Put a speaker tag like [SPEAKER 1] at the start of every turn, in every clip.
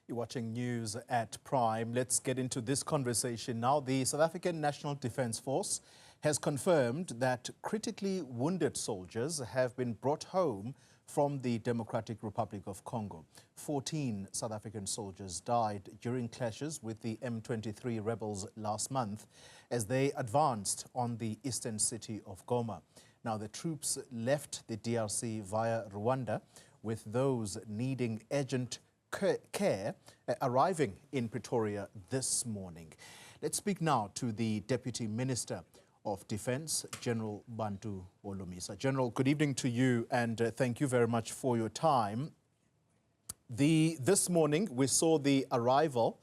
[SPEAKER 1] You're watching News at Prime. Let's get into this conversation now. The South African National Defence Force has confirmed that critically wounded soldiers have been brought home from the Democratic Republic of Congo. 14 South African soldiers died during clashes with the M23 rebels last month as they advanced on the eastern city of Goma. Now, the troops left the DRC via Rwanda, with those needing urgent care arriving in Pretoria this morning. Let's speak now to the Deputy Minister of Defence, General Bantu Holomisa. General, good evening to you, and thank you very much for your time. This morning, we saw the arrival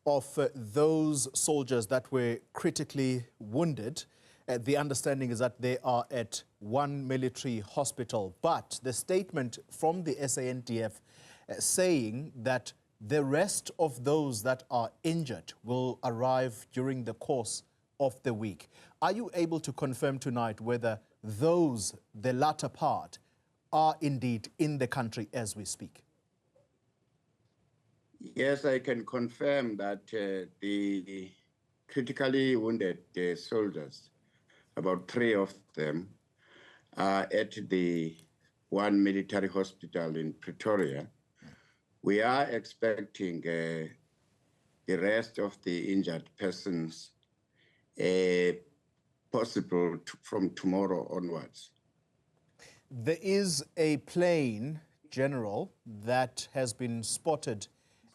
[SPEAKER 1] of those soldiers that were critically wounded. The understanding is that they are at one military hospital, but the statement from the SANDF saying that the rest of those that are injured will arrive during the course of the week. Are you able to confirm tonight whether those, the latter part, are indeed in the country as we speak?
[SPEAKER 2] Yes, I can confirm that the critically wounded soldiers, about 3 of them, are at the one military hospital in Pretoria. We are expecting the rest of the injured persons possible from tomorrow onwards.
[SPEAKER 1] There is a plane, General, that has been spotted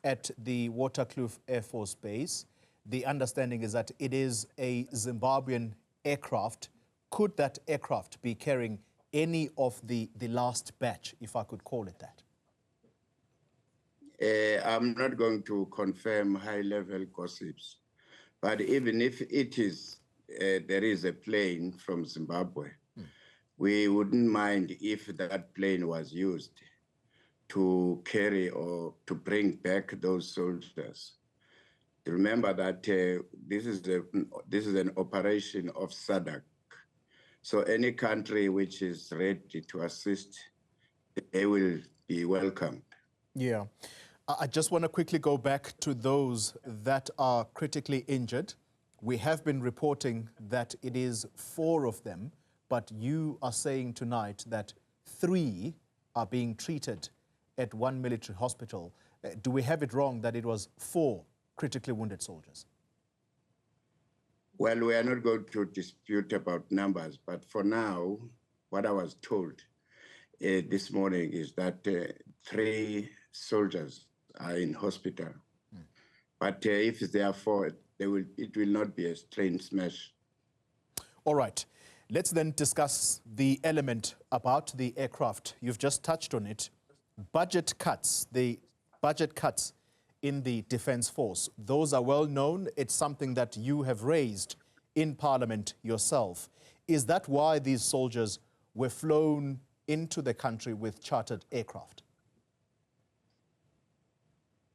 [SPEAKER 1] at the Waterkloof Air Force Base. The understanding is that it is a Zimbabwean aircraft. Could that aircraft be carrying any of the last batch, if I could call it that?
[SPEAKER 2] I'm not going to confirm high-level gossips, but even if it is, there is a plane from Zimbabwe, we wouldn't mind if that plane was used to carry or to bring back those soldiers. Remember that this is an operation of SADC. So any country which is ready to assist, they will be welcomed.
[SPEAKER 1] Yeah. I just want to quickly go back to those that are critically injured. We have been reporting that it is 4 of them, but you are saying tonight that 3 are being treated at one military hospital. Do we have it wrong that it was 4 critically wounded soldiers?
[SPEAKER 2] Well, we are not going to dispute about numbers, but for now, what I was told this morning is that 3 soldiers are in hospital. But if there are 4, it will not be a train smash.
[SPEAKER 1] All right. Let's then discuss the element about the aircraft. You've just touched on it. Budget cuts, the budget cuts in the Defence Force. Those are well known. It's something that you have raised in Parliament yourself. Is that why these soldiers were flown into the country with chartered aircraft?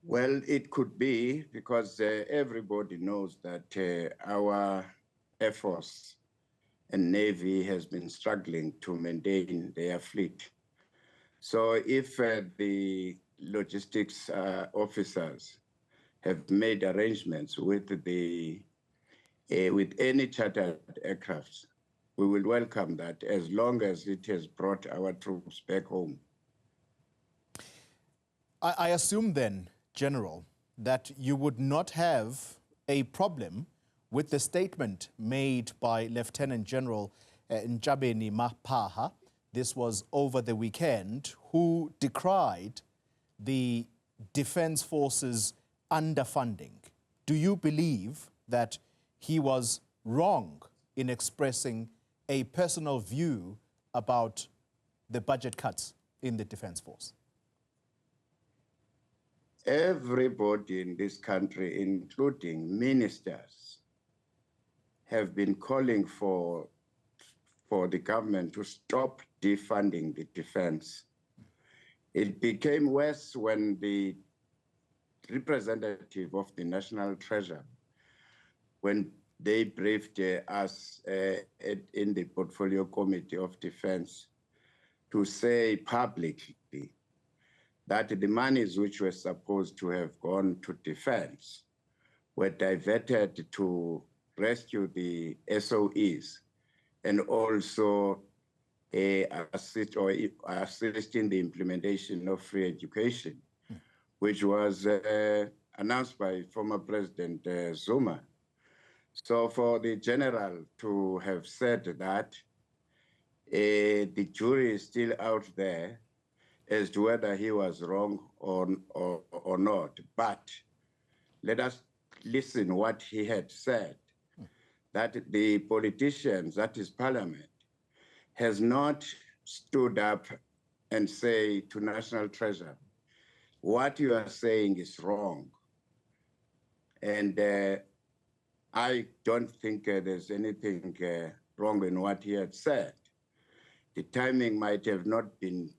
[SPEAKER 2] Well, it could be, because everybody knows that our Air Force and Navy has been struggling to maintain their fleet. So if the logistics officers have made arrangements with any chartered aircraft, we will welcome that, as long as it has brought our troops back home.
[SPEAKER 1] I assume then, General, that you would not have a problem with the statement made by Lieutenant General Njabeni Mapaha, this was over the weekend, who decried the Defence Force's underfunding. Do you believe that he was wrong in expressing a personal view about the budget cuts in the Defence Force?
[SPEAKER 2] Everybody in this country, including ministers, have been calling for the government to stop defunding the defense. It became worse when the representative of the National Treasury, when they briefed us in the Portfolio Committee of Defense, to say publicly that the monies which were supposed to have gone to defense were diverted to rescue the SOEs and also assist in the implementation of free education, which was announced by former President Zuma. So for the general to have said that, the jury is still out there as to whether he was wrong or not. But let us listen what he had said, that the politicians, that is Parliament, has not stood up and say to National Treasury, what you are saying is wrong. And I don't think there's anything wrong in what he had said. The timing might have not been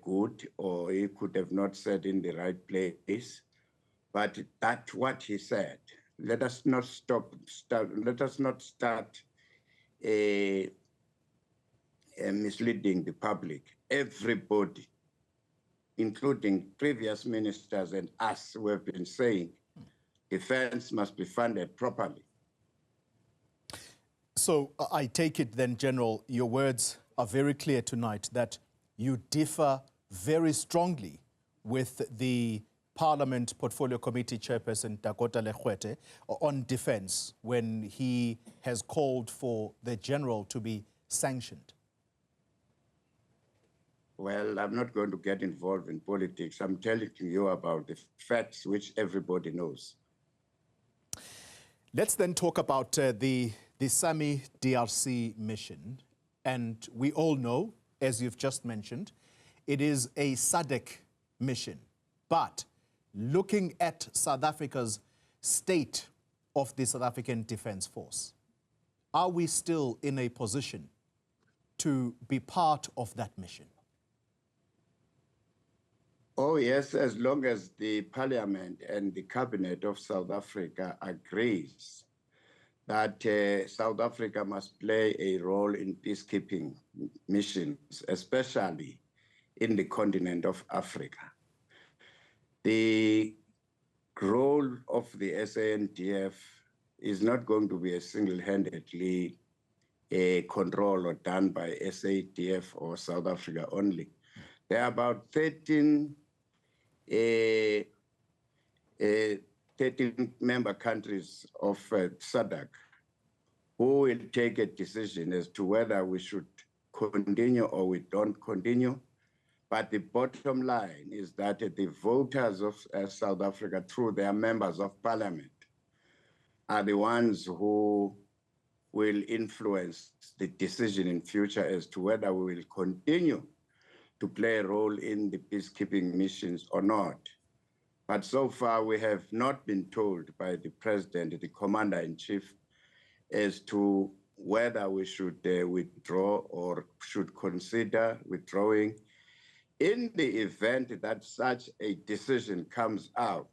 [SPEAKER 2] good, or he could have not said in the right place, but that's what he said. Let us not let us not start misleading the public. Everybody, including previous ministers and us, who have been saying defense must be funded properly.
[SPEAKER 1] So I take it then, General, your words are very clear tonight that you differ very strongly with the Parliament Portfolio Committee Chairperson Dakota Lekwete on defense when he has called for the general to be sanctioned.
[SPEAKER 2] Well, I'm not going to get involved in politics. I'm telling you about the facts which everybody knows.
[SPEAKER 1] Let's then talk about the SAMI DRC mission. And we all know, as you've just mentioned, it is a SADC mission. But looking at South Africa's state of the South African Defence Force, are we still in a position to be part of that mission?
[SPEAKER 2] Oh, yes, as long as the Parliament and the Cabinet of South Africa agrees that South Africa must play a role in peacekeeping missions, especially in the continent of Africa. The role of the SANDF is not going to be a single-handedly controlled or done by SADF or South Africa only. There are about 13 member countries of SADC who will take a decision as to whether we should continue or we don't continue. But the bottom line is that the voters of South Africa, through their members of parliament, are the ones who will influence the decision in future as to whether we will continue to play a role in the peacekeeping missions or not. But so far, we have not been told by the president, the commander-in-chief, as to whether we should withdraw or should consider withdrawing. In the event that such a decision comes out,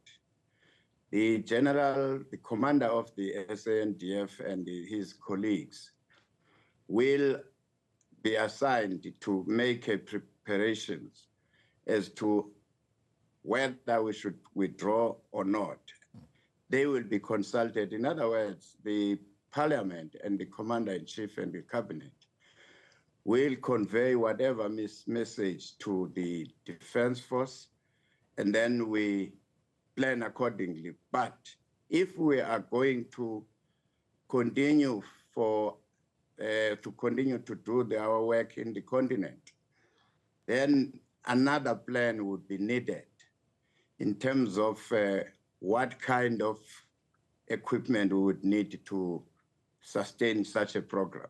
[SPEAKER 2] the commander of the SANDF and his colleagues will be assigned to make preparations as to whether we should withdraw or not. They will be consulted. In other words, the Parliament and the Commander-in-Chief and the Cabinet will convey whatever message to the Defence Force, and then we plan accordingly. But if we are going to continue to do our work in the continent, then another plan would be needed in terms of what kind of equipment we would need to sustain such a program.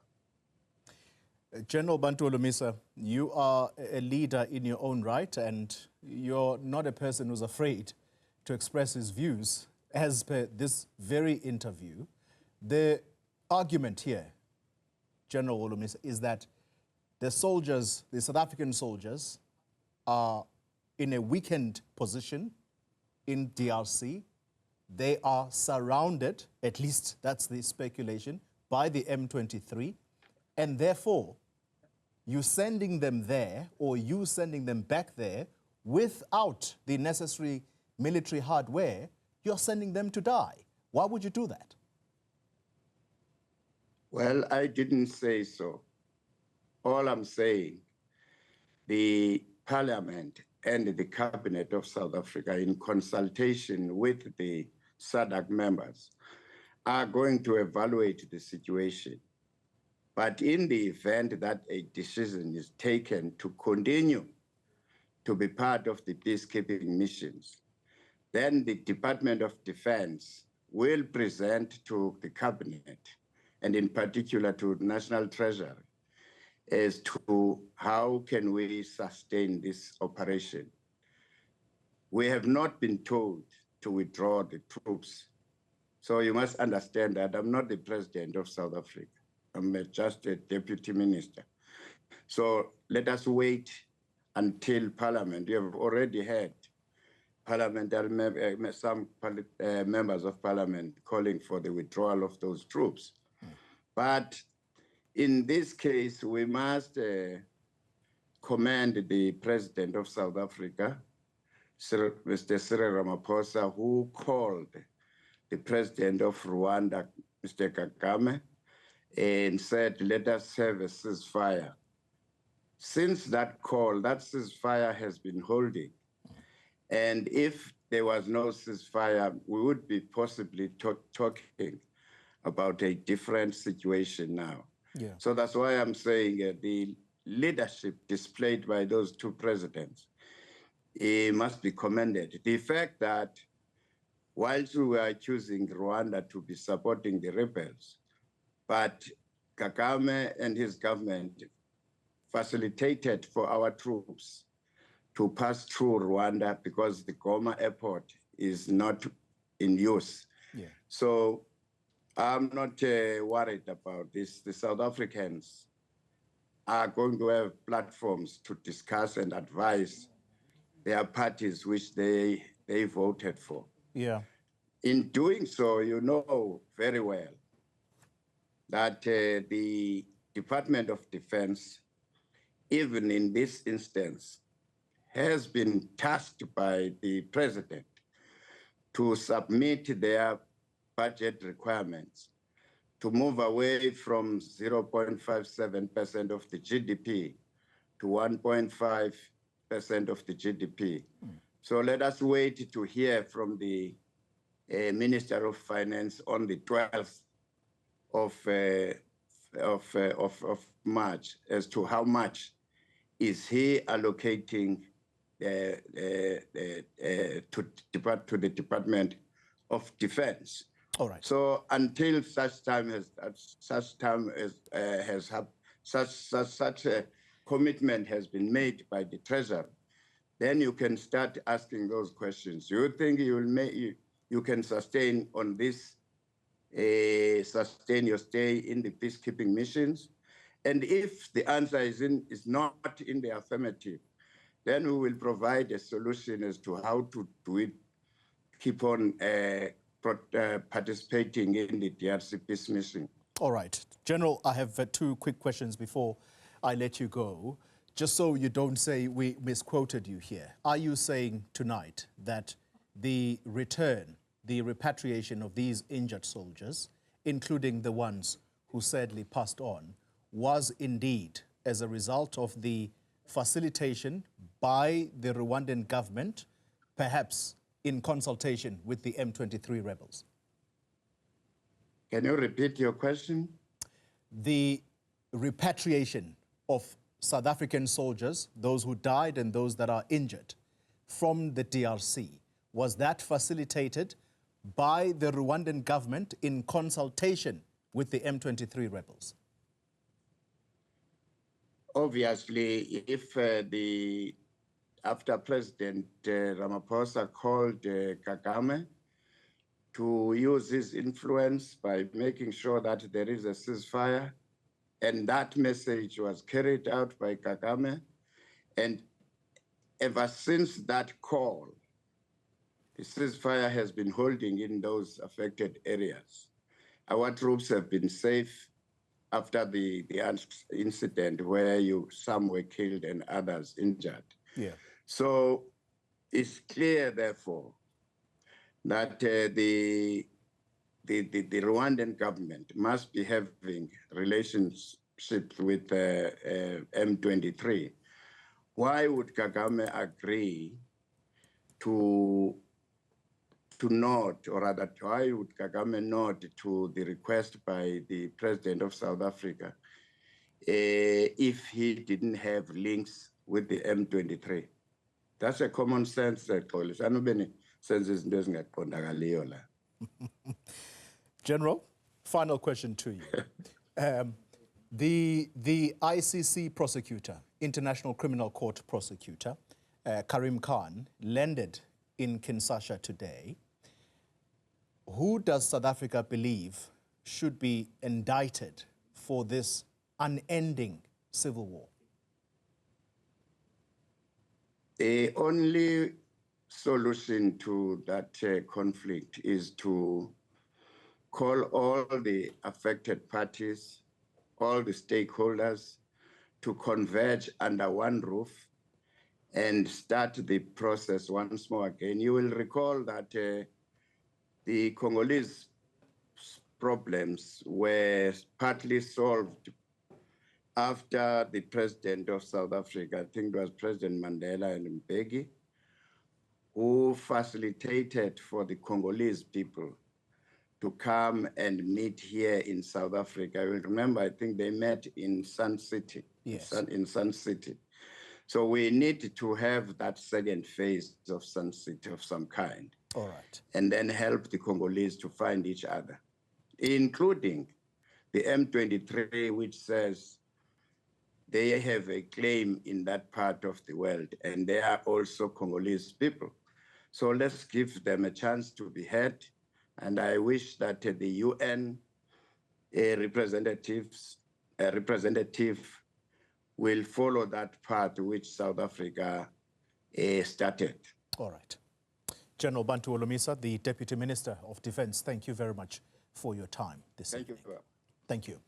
[SPEAKER 1] General Bantu Holomisa, you are a leader in your own right, and you're not a person who's afraid to express his views. As per this very interview, the argument here, General Holomisa, is that the soldiers, the South African soldiers, are in a weakened position in DRC. They are surrounded, at least that's the speculation, by the M23, and therefore, you sending them there or you sending them back there without the necessary military hardware, you're sending them to die. Why would you do that?
[SPEAKER 2] Well, I didn't say so. All I'm saying, the Parliament and the Cabinet of South Africa, in consultation with the SADC members, are going to evaluate the situation. But in the event that a decision is taken to continue to be part of the peacekeeping missions, then the Department of Defense will present to the Cabinet, and in particular to National Treasury, as to how can we sustain this operation. We have not been told to withdraw the troops. So you must understand that I'm not the president of South Africa. I'm just a deputy minister. So let us wait until Parliament. You have already had parliamentary, some members of Parliament calling for the withdrawal of those troops. But in this case, we must commend the President of South Africa, Mr. Cyril Ramaphosa, who called the President of Rwanda, Mr. Kagame, and said, let us have a ceasefire. Since that call, that ceasefire has been holding. And if there was no ceasefire, we would be possibly talking about a different situation now.
[SPEAKER 1] Yeah.
[SPEAKER 2] So that's why I'm saying the leadership displayed by those two presidents must be commended. The fact that whilst we were accusing Rwanda to be supporting the rebels, but Kagame and his government facilitated for our troops to pass through Rwanda because the Goma airport is not in use.
[SPEAKER 1] Yeah.
[SPEAKER 2] So I'm not worried about this. The South Africans are going to have platforms to discuss and advise their parties which they voted for.
[SPEAKER 1] Yeah.
[SPEAKER 2] In doing so, you know very well that the Department of Defense, even in this instance, has been tasked by the president to submit their budget requirements to move away from 0.57% of the GDP to 1.5% of the GDP. So let us wait to hear from the Minister of Finance on the 12th of March as to how much is he allocating to the Department of Defense.
[SPEAKER 1] All right.
[SPEAKER 2] So until such a commitment has been made by the Treasury, then you can start asking those questions. You think you can sustain on this, sustain your stay in the peacekeeping missions? And if the answer is not in the affirmative, then we will provide a solution as to how to do it, keep on participating in the DRC peace mission.
[SPEAKER 1] All right. General, I have two quick questions before I let you go. Just so you don't say we misquoted you here. Are you saying tonight that the return, the repatriation of these injured soldiers, including the ones who sadly passed on, was indeed as a result of the facilitation by the Rwandan government, perhaps in consultation with the M23 rebels?
[SPEAKER 2] Can you repeat your question?
[SPEAKER 1] The repatriation of South African soldiers, those who died and those that are injured, from the DRC, was that facilitated by the Rwandan government in consultation with the M23 rebels?
[SPEAKER 2] Obviously, if after President Ramaphosa called Kagame to use his influence by making sure that there is a ceasefire, and that message was carried out by Kagame, and ever since that call, the ceasefire has been holding in those affected areas. Our troops have been safe after the incident where some were killed and others injured.
[SPEAKER 1] Yeah.
[SPEAKER 2] So it's clear, therefore, that the Rwandan government must be having relationships with M23. Why would Kagame agree to nod, or rather, why would Kagame nod to the request by the president of South Africa if he didn't have links with the M23? That's a common sense, police.
[SPEAKER 1] General, final question to you. The ICC prosecutor, International Criminal Court prosecutor, Karim Khan, landed in Kinshasa today. Who does South Africa believe should be indicted for this unending civil war?
[SPEAKER 2] The only solution to that conflict is to call all the affected parties, all the stakeholders, to converge under one roof and start the process once more again. You will recall that the Congolese problems were partly solved after the president of South Africa, I think it was President Mandela and Mbeki, who facilitated for the Congolese people to come and meet here in South Africa. I will remember, I think they met in Sun City.
[SPEAKER 1] Yes.
[SPEAKER 2] In Sun City. So we need to have that second phase of Sun City of some kind.
[SPEAKER 1] All right.
[SPEAKER 2] And then help the Congolese to find each other, including the M23, which says they have a claim in that part of the world, and they are also Congolese people. So let's give them a chance to be heard. And I wish that the UN representative will follow that path which South Africa started.
[SPEAKER 1] All right. General Bantu Holomisa, the Deputy Minister of Defence, thank you very much for your time this evening.
[SPEAKER 2] Thank you.
[SPEAKER 1] Thank you.